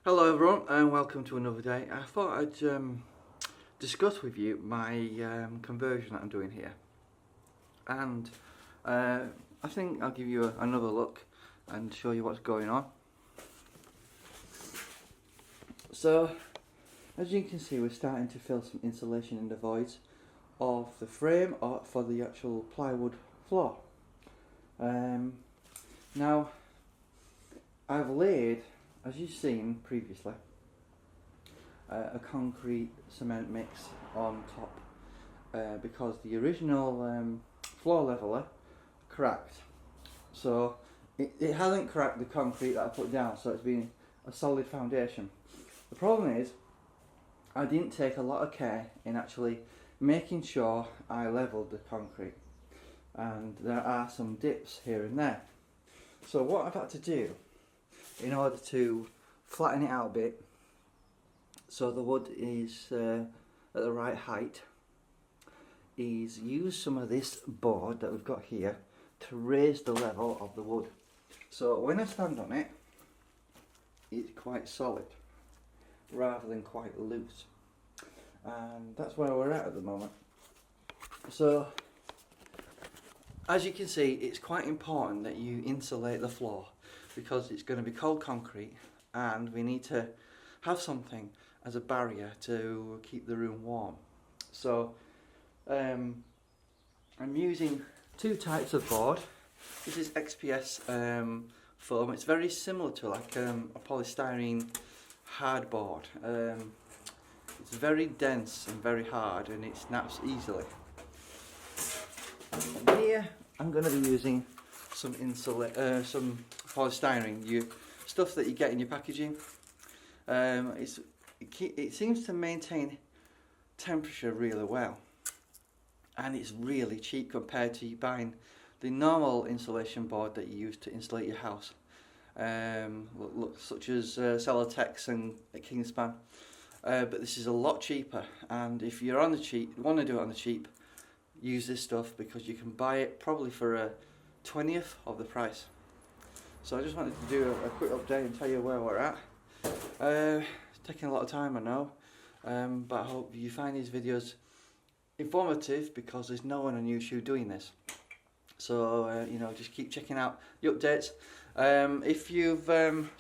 Hello everyone and welcome to another day. I thought I'd discuss with you my conversion that I'm doing here, and I think I'll give you another look and show you what's going on. So as you can see, we're starting to fill some insulation in the voids of the frame or for the actual plywood floor. Now I've laid, as you've seen previously, a concrete cement mix on top because the original floor leveler cracked. So it hasn't cracked the concrete that I put down, so it's been a solid foundation. The problem is I didn't take a lot of care in actually making sure I leveled the concrete, and there are some dips here and there. So what I've had to do in order to flatten it out a bit so the wood is at the right height is use some of this board that we've got here to raise the level of the wood. So when I stand on it, it's quite solid rather than quite loose, and that's where we're at the moment. So as you can see, it's quite important that you insulate the floor because it's going to be cold concrete and we need to have something as a barrier to keep the room warm. So I'm using two types of board. This is XPS foam. It's very similar to like a polystyrene hard board. It's very dense and very hard and it snaps easily. And here I'm going to be using some polystyrene, stuff that you get in your packaging. It seems to maintain temperature really well, and it's really cheap compared to you buying the normal insulation board that you use to insulate your house, such as Celotex and Kingspan. But this is a lot cheaper, and if you're on the cheap, want to do it on the cheap, use this stuff because you can buy it probably for a 20th of the price. So I just wanted to do a quick update and tell you where we're at. It's taking a lot of time, I know, but I hope you find these videos informative because there's no one on YouTube doing this. So you know, just keep checking out the updates. If you've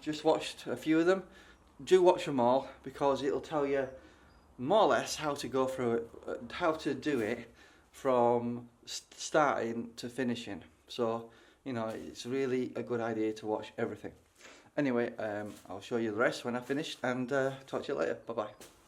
just watched a few of them, do watch them all because it'll tell you more or less how to go through it, how to do it from starting to finishing. So you know, it's really a good idea to watch everything. Anyway, I'll show you the rest when I've finished, and talk to you later. Bye bye.